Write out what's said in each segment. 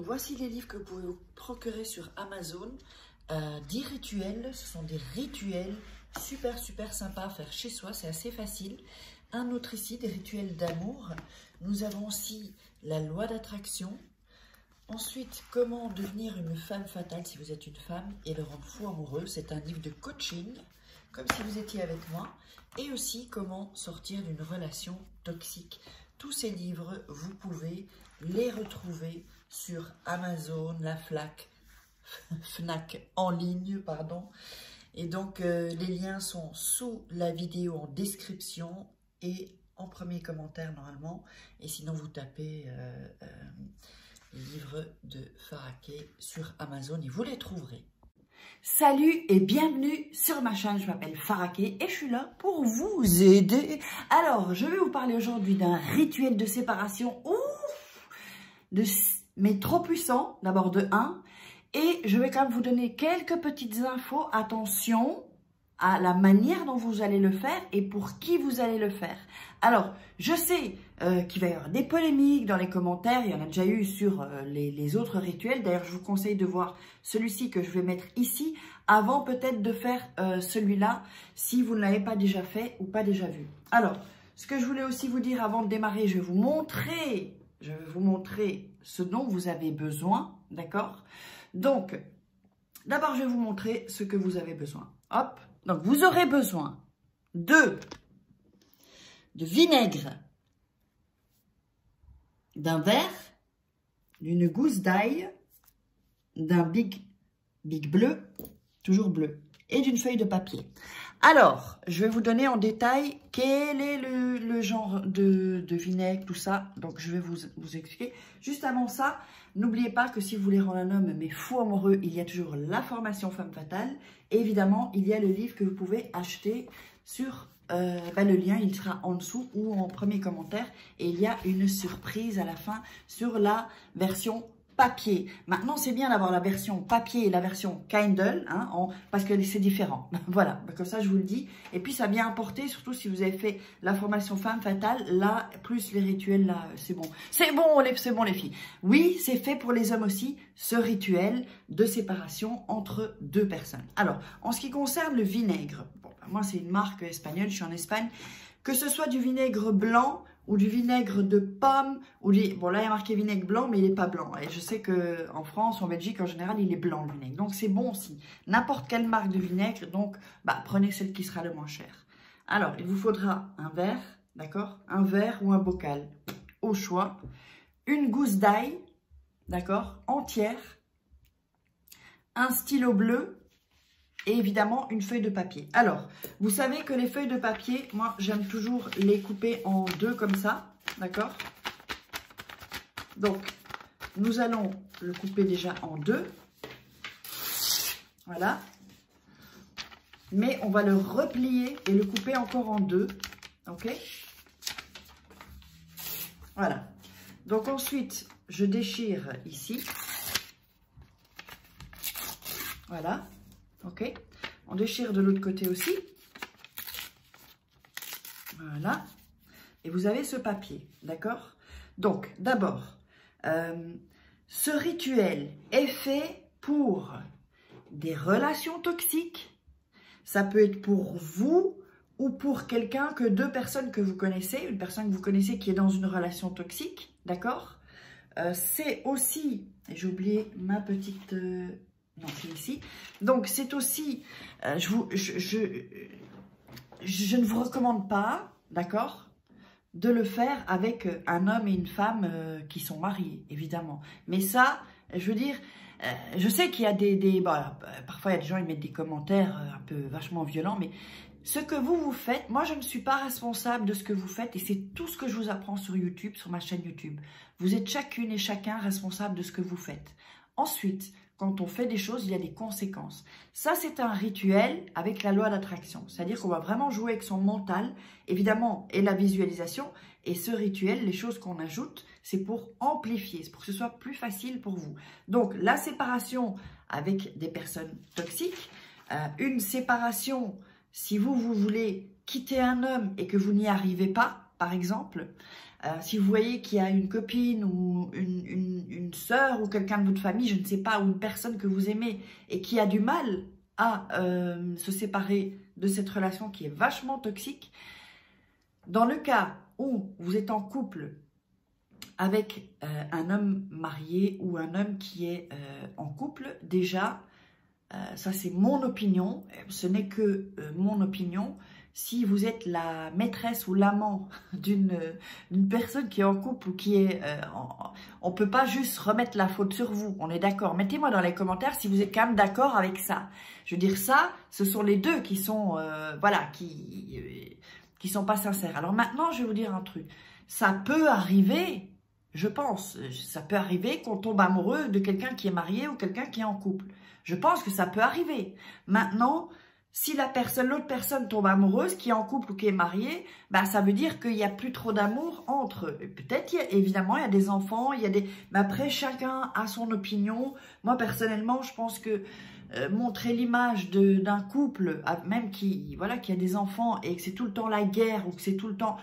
voici les livres que vous pouvez vous procurer sur Amazon. 10 rituels, ce sont des rituels super sympas à faire chez soi, c'est assez facile. Un autre ici, des rituels d'amour. Nous avons aussi la loi d'attraction. Ensuite, comment devenir une femme fatale si vous êtes une femme et le rendre fou amoureux. C'est un livre de coaching, comme si vous étiez avec moi. Et aussi, comment sortir d'une relation toxique. Tous ces livres, vous pouvez les retrouver sur Amazon, la Fnac en ligne, pardon. Et donc, les liens sont sous la vidéo en description et en premier commentaire normalement. Et sinon, vous tapez livres de Faraké sur Amazon et vous les trouverez. Salut et bienvenue sur ma chaîne, je m'appelle Faraké et je suis là pour vous aider. Alors, je vais vous parler aujourd'hui d'un rituel de séparation, mais trop puissant, d'abord de 1. Et je vais quand même vous donner quelques petites infos. Attention à la manière dont vous allez le faire et pour qui vous allez le faire. Alors, je sais qu'il va y avoir des polémiques dans les commentaires. Il y en a déjà eu sur les autres rituels. D'ailleurs, je vous conseille de voir celui-ci que je vais mettre ici avant peut-être de faire celui-là si vous ne l'avez pas déjà fait ou pas déjà vu. Alors, ce que je voulais aussi vous dire avant de démarrer, je vais vous montrer ce dont vous avez besoin, d'accord? Donc, d'abord, je vais vous montrer ce que vous avez besoin. Hop. Donc, vous aurez besoin de vinaigre, d'un verre, d'une gousse d'ail, d'un big bleu, toujours bleu, et d'une feuille de papier. Alors, je vais vous donner en détail quel est le genre de vinaigre, tout ça. Donc, je vais vous expliquer. Juste avant ça, n'oubliez pas que si vous voulez rendre un homme mais fou amoureux, il y a toujours la formation Femme Fatale. Et évidemment, il y a le livre que vous pouvez acheter sur... le lien, il sera en dessous ou en premier commentaire. Et il y a une surprise à la fin sur la version papier. Maintenant, c'est bien d'avoir la version papier et la version Kindle, hein, parce que c'est différent. Voilà, comme ça, je vous le dis. Et puis, ça a bien apporté, surtout si vous avez fait la formation Femme Fatale, là, plus les rituels, là, c'est bon. C'est bon, les filles. Oui, c'est fait pour les hommes aussi, ce rituel de séparation entre deux personnes. Alors, en ce qui concerne le vinaigre, bon, moi, c'est une marque espagnole, je suis en Espagne, que ce soit du vinaigre blanc ou du vinaigre de pomme, bon là il y a marqué vinaigre blanc, mais il n'est pas blanc. Et je sais qu'en France, en Belgique, en général, il est blanc le vinaigre. Donc c'est bon aussi. N'importe quelle marque de vinaigre, donc prenez celle qui sera le moins chère. Alors, il vous faudra un verre, d'accord? Un verre ou un bocal, au choix. Une gousse d'ail, d'accord? Entière. Un stylo bleu. Et évidemment, une feuille de papier. Alors, vous savez que les feuilles de papier, moi, j'aime toujours les couper en deux comme ça. D'accord? Donc, nous allons le couper déjà en deux. Voilà. Mais on va le replier et le couper encore en deux. OK? Voilà. Donc, ensuite, je déchire ici. Voilà. Ok, on déchire de l'autre côté aussi. Voilà. Et vous avez ce papier, d'accord? Donc, d'abord, ce rituel est fait pour des relations toxiques. Ça peut être pour vous ou pour quelqu'un deux personnes que vous connaissez, une personne que vous connaissez qui est dans une relation toxique, d'accord? C'est aussi, j'ai oublié ma petite... non, c'est ici. Donc, c'est aussi, je ne vous recommande pas, d'accord, de le faire avec un homme et une femme qui sont mariés, évidemment. Mais ça, je veux dire, je sais qu'il y a parfois, il y a des gens qui mettent des commentaires un peu vachement violents, mais ce que vous faites, moi, je ne suis pas responsable de ce que vous faites et c'est tout ce que je vous apprends sur YouTube, sur ma chaîne YouTube. Vous êtes chacune et chacun responsable de ce que vous faites. Ensuite, quand on fait des choses, il y a des conséquences. Ça, c'est un rituel avec la loi d'attraction. C'est-à-dire qu'on va vraiment jouer avec son mental, évidemment, et la visualisation. Et ce rituel, les choses qu'on ajoute, c'est pour amplifier, c'est pour que ce soit plus facile pour vous. Donc, la séparation avec des personnes toxiques, une séparation, si vous voulez quitter un homme et que vous n'y arrivez pas, par exemple, si vous voyez qu'il y a une copine ou une sœur ou quelqu'un de votre famille, je ne sais pas, ou une personne que vous aimez et qui a du mal à se séparer de cette relation qui est vachement toxique, dans le cas où vous êtes en couple avec un homme marié ou un homme qui est en couple, déjà, ça c'est mon opinion, ce n'est que mon opinion. Si vous êtes la maîtresse ou l'amant d'une personne qui est en couple ou qui est... on ne peut pas juste remettre la faute sur vous, on est d'accord. Mettez-moi dans les commentaires si vous êtes quand même d'accord avec ça. Je veux dire ça, ce sont les deux qui sont... voilà, qui sont pas sincères. Alors maintenant, je vais vous dire un truc. Ça peut arriver, je pense, ça peut arriver qu'on tombe amoureux de quelqu'un qui est marié ou quelqu'un qui est en couple. Je pense que ça peut arriver. Maintenant... Si l'autre personne tombe amoureuse, qui est en couple ou qui est mariée, bah, ça veut dire qu'il n'y a plus trop d'amour entre eux. Peut-être, évidemment, il y a des enfants, mais après, chacun a son opinion. Moi, personnellement, je pense que montrer l'image d'un couple, même qui a des enfants et que c'est tout le temps la guerre ou que c'est tout le temps...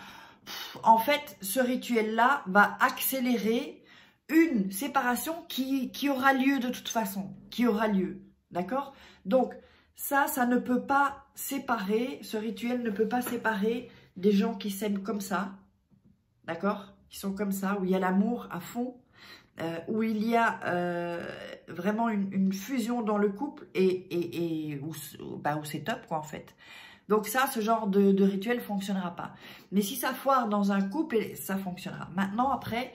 en fait, ce rituel-là va accélérer une séparation qui aura lieu de toute façon, qui aura lieu, d'accord? Donc... ça ne peut pas séparer, ce rituel ne peut pas séparer des gens qui s'aiment comme ça, d'accord? Qui sont comme ça, où il y a l'amour à fond, où il y a vraiment une fusion dans le couple et où c'est top, quoi, en fait. Donc ça, ce genre de rituel ne fonctionnera pas. Mais si ça foire dans un couple, ça fonctionnera. Maintenant, après,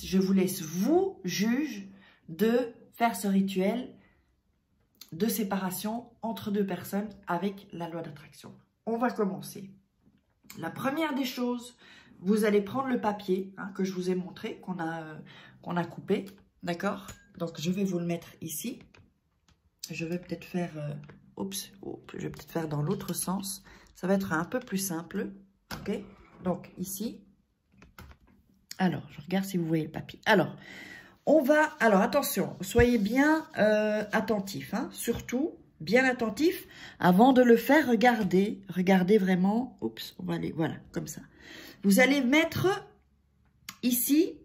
je vous laisse, vous, juge, de faire ce rituel de séparation entre deux personnes avec la loi d'attraction. On va commencer. La première des choses, vous allez prendre le papier que je vous ai montré, qu'on a coupé, d'accord? Donc, je vais vous le mettre ici. Je vais peut-être faire... je vais peut-être faire dans l'autre sens. Ça va être un peu plus simple, ok? Donc, ici. Alors, je regarde si vous voyez le papier. Alors... alors attention, soyez bien attentifs, surtout bien attentifs avant de le faire. Regardez vraiment, oups, on va aller, voilà, comme ça. Vous allez mettre ici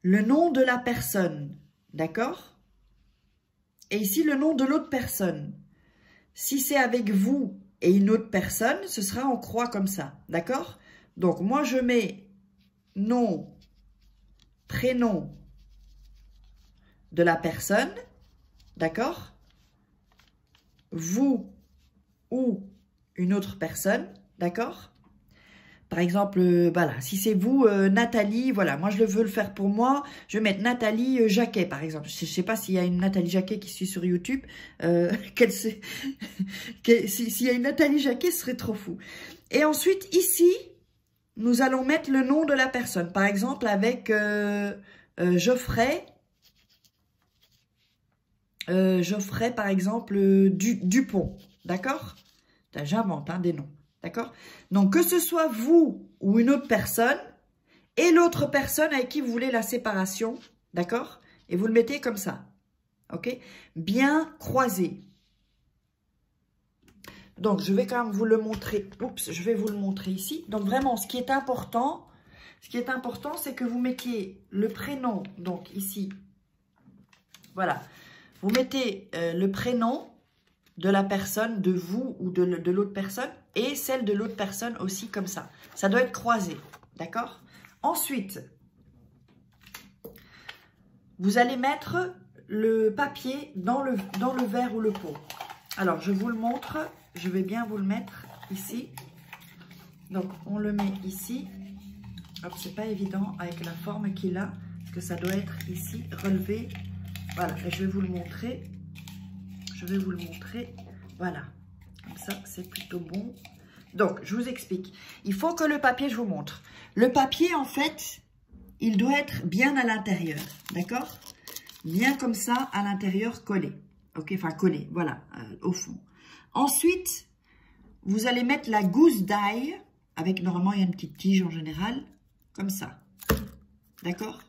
le nom de la personne, d'accord? Et ici le nom de l'autre personne. Si c'est avec vous et une autre personne, ce sera en croix comme ça, d'accord? Donc moi je mets nom, prénom de la personne, d'accord? Vous ou une autre personne, d'accord? Par exemple, voilà, si c'est vous, Nathalie, voilà, moi je veux le faire pour moi, je vais mettre Nathalie Jacquet, par exemple. Je ne sais pas s'il y a une Nathalie Jacquet qui suit sur YouTube. S'il y a une Nathalie Jacquet, ce serait trop fou. Et ensuite, ici, nous allons mettre le nom de la personne. Par exemple, avec Geoffrey, par exemple, Dupont, d'accord? J'invente des noms, d'accord? Donc, que ce soit vous ou une autre personne, et l'autre personne avec qui vous voulez la séparation, d'accord? Et vous le mettez comme ça, ok? Bien croisé. Donc, je vais quand même vous le montrer. Oups, je vais vous le montrer ici. Donc, vraiment, ce qui est important, c'est que vous mettiez le prénom, donc ici, voilà. Vous mettez le prénom de la personne, de vous ou de l'autre personne, et celle de l'autre personne aussi comme ça. Ça doit être croisé, d'accord? Ensuite, vous allez mettre le papier dans le verre ou le pot. Alors, je vous le montre. Je vais bien vous le mettre ici. Donc, on le met ici. Hop, c'est pas évident avec la forme qu'il a, parce que ça doit être ici, relevé. Voilà, et je vais vous le montrer. Voilà, comme ça, c'est plutôt bon. Donc, je vous explique. Il faut que le papier, je vous montre. Le papier, en fait, il doit être bien à l'intérieur, d'accord? Bien comme ça, à l'intérieur, collé. Ok, enfin collé, voilà, au fond. Ensuite, vous allez mettre la gousse d'ail, avec, normalement, il y a une petite tige en général, comme ça. D'accord?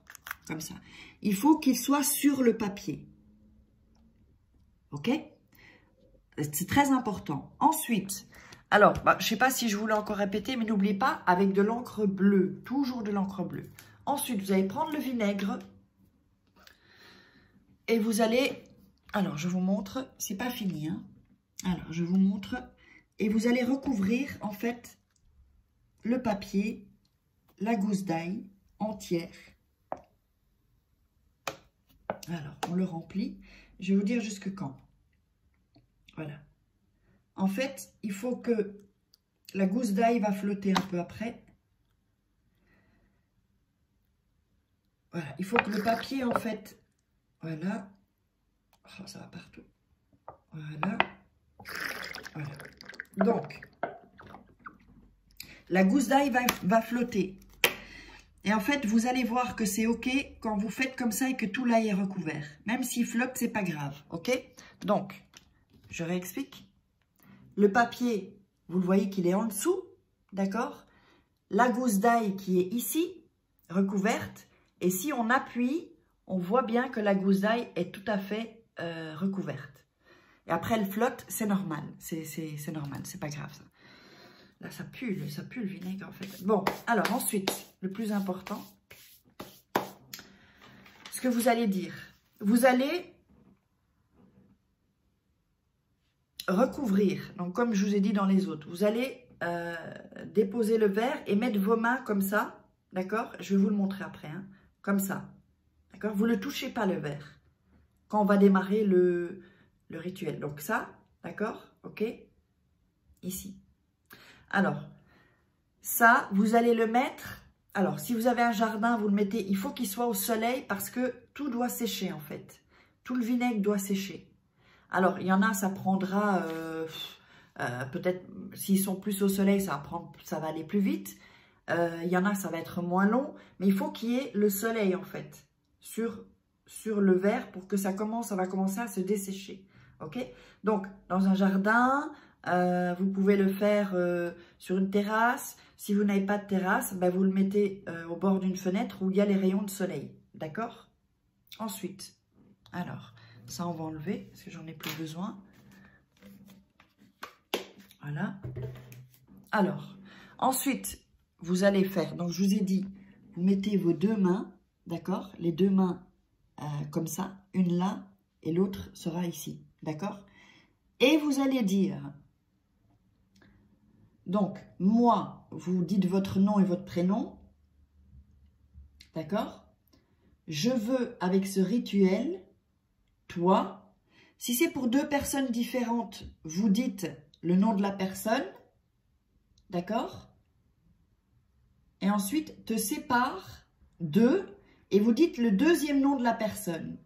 Comme ça. Il faut qu'il soit sur le papier. Ok? C'est très important. Ensuite, Alors, je ne sais pas si je vous l'ai encore répété, mais n'oubliez pas, avec de l'encre bleue, toujours de l'encre bleue. Ensuite, vous allez prendre le vinaigre et vous allez... Alors, je vous montre, c'est pas fini, hein. Alors, je vous montre. Et vous allez recouvrir, en fait, le papier, la gousse d'ail entière. Alors, on le remplit. Je vais vous dire jusque quand. Voilà. En fait, il faut que la gousse d'ail va flotter un peu après. Voilà. Il faut que le papier, en fait, voilà. Oh, ça va partout. Voilà. Voilà. Donc, la gousse d'ail va flotter. Et en fait, vous allez voir que c'est OK quand vous faites comme ça et que tout l'ail est recouvert. Même s'il flotte, c'est pas grave. OK? Donc, je réexplique. Le papier, vous le voyez qu'il est en dessous. D'accord? La gousse d'ail qui est ici, recouverte. Et si on appuie, on voit bien que la gousse d'ail est tout à fait recouverte. Et après, elle flotte, c'est normal. C'est normal, c'est pas grave ça. Là, ça pue le vinaigre en fait. Bon, alors ensuite, le plus important, ce que vous allez dire. Vous allez recouvrir, donc comme je vous ai dit dans les autres, vous allez déposer le verre et mettre vos mains comme ça, d'accord? Je vais vous le montrer après, hein, comme ça, d'accord? Vous ne touchez pas le verre quand on va démarrer le rituel. Donc ça, d'accord? Ok? Ici. Alors, ça, vous allez le mettre... Alors, si vous avez un jardin, vous le mettez... Il faut qu'il soit au soleil parce que tout doit sécher, en fait. Tout le vinaigre doit sécher. Alors, il y en a, ça prendra... peut-être, s'ils sont plus au soleil, ça va aller plus vite. Il y en a, ça va être moins long. Mais il faut qu'il y ait le soleil, en fait, sur le verre pour que ça va commencer à se dessécher. OK? Donc, dans un jardin... vous pouvez le faire sur une terrasse. Si vous n'avez pas de terrasse, vous le mettez au bord d'une fenêtre où il y a les rayons de soleil. D'accord? Ensuite, alors, ça on va enlever parce que j'en ai plus besoin. Voilà. Alors, ensuite, vous allez faire, donc je vous ai dit, vous mettez vos deux mains, d'accord? Les deux mains comme ça, une là et l'autre sera ici, d'accord? Et vous allez dire... Donc, moi, vous dites votre nom et votre prénom. D'accord? Je veux, avec ce rituel, toi. Si c'est pour deux personnes différentes, vous dites le nom de la personne. D'accord? Et ensuite, te sépare d'eux et vous dites le deuxième nom de la personne.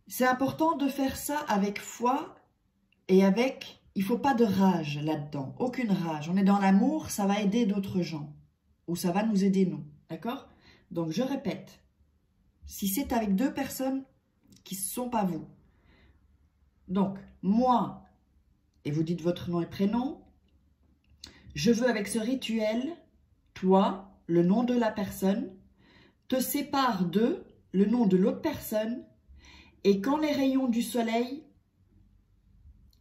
C'est important de faire ça avec foi et avec... Il ne faut pas de rage là-dedans, aucune rage. On est dans l'amour, ça va aider d'autres gens. Ou ça va nous aider nous, d'accord? Donc je répète, si c'est avec deux personnes qui ne sont pas vous. Donc, moi, et vous dites votre nom et prénom, je veux avec ce rituel, toi, le nom de la personne, te sépare d'eux, le nom de l'autre personne, et quand les rayons du soleil...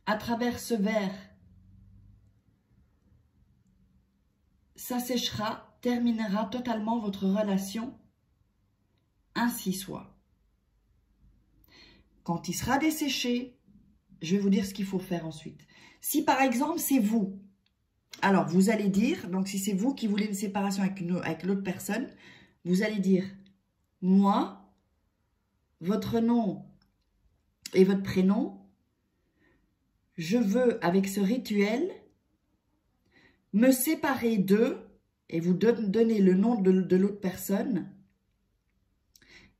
à travers ce verre, ça séchera, terminera totalement votre relation, ainsi soit. Quand il sera desséché, je vais vous dire ce qu'il faut faire ensuite. Si par exemple c'est vous, alors vous allez dire, donc si c'est vous qui voulez une séparation avec l'autre personne, vous allez dire, moi, votre nom et votre prénom, je veux, avec ce rituel, me séparer d'eux et vous donner le nom de l'autre personne.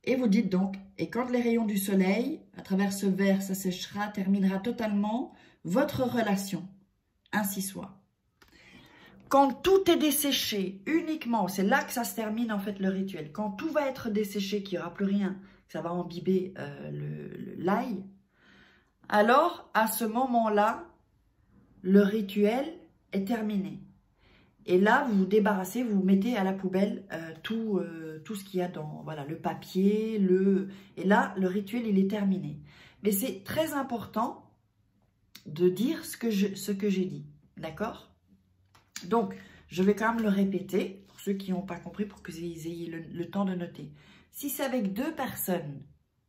Et vous dites donc, et quand les rayons du soleil, à travers ce verre, ça séchera, terminera totalement votre relation. Ainsi soit. Quand tout est desséché, uniquement, c'est là que ça se termine en fait le rituel. Quand tout va être desséché, qu'il n'y aura plus rien, que ça va imbiber l'ail, alors, à ce moment-là, le rituel est terminé. Et là, vous vous débarrassez, vous mettez à la poubelle tout ce qu'il y a dans voilà, le papier, et là, le rituel, il est terminé. Mais c'est très important de dire ce que j'ai dit. D'accord? Donc, je vais quand même le répéter, pour ceux qui n'ont pas compris, pour que vous ayez le temps de noter. Si c'est avec deux personnes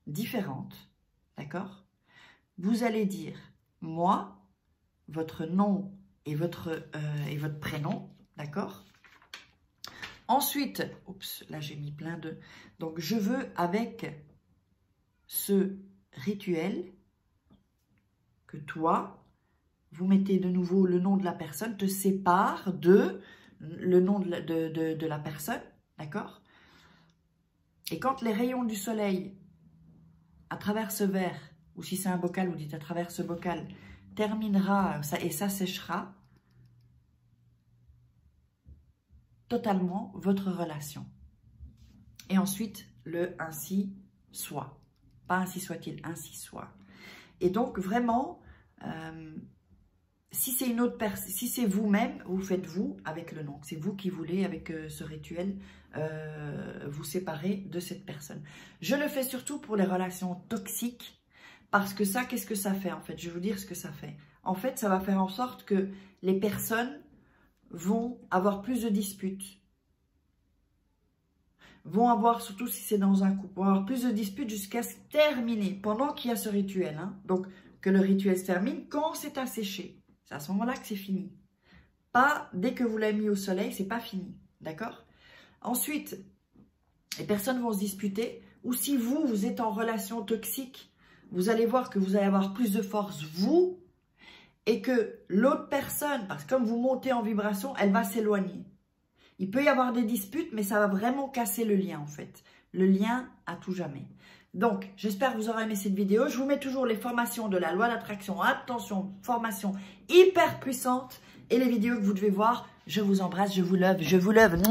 différentes, d'accord? Vous allez dire, moi, votre nom et votre prénom, d'accord? Ensuite, oups, là j'ai mis plein de... Donc, je veux avec ce rituel que toi, vous mettez de nouveau le nom de la personne, te sépare de le nom de la personne, d'accord? Et quand les rayons du soleil, à travers ce verre, ou si c'est un bocal, vous dites à travers ce bocal, terminera et ça séchera, totalement votre relation. Et ensuite, le ainsi soit. Pas ainsi soit-il, ainsi soit. Et donc, vraiment, si c'est une autre personne, si c'est vous-même, vous faites vous avec le nom. C'est vous qui voulez, avec ce rituel, vous séparer de cette personne. Je le fais surtout pour les relations toxiques, parce que ça, qu'est-ce que ça fait en fait? Je vais vous dire ce que ça fait. En fait, ça va faire en sorte que les personnes vont avoir plus de disputes. Vont avoir, surtout si c'est dans un couple, vont avoir plus de disputes jusqu'à se terminer, pendant qu'il y a ce rituel. Hein. Donc, que le rituel se termine quand c'est asséché. C'est à ce moment-là que c'est fini. Pas dès que vous l'avez mis au soleil, c'est pas fini. D'accord? Ensuite, les personnes vont se disputer. Ou si vous êtes en relation toxique, vous allez voir que vous allez avoir plus de force, vous, et que l'autre personne, parce que comme vous montez en vibration, elle va s'éloigner. Il peut y avoir des disputes, mais ça va vraiment casser le lien, en fait. Le lien à tout jamais. Donc, j'espère que vous aurez aimé cette vidéo. Je vous mets toujours les formations de la loi d'attraction. Attention, formation hyper puissante. Et les vidéos que vous devez voir. Je vous embrasse, je vous love, je vous love.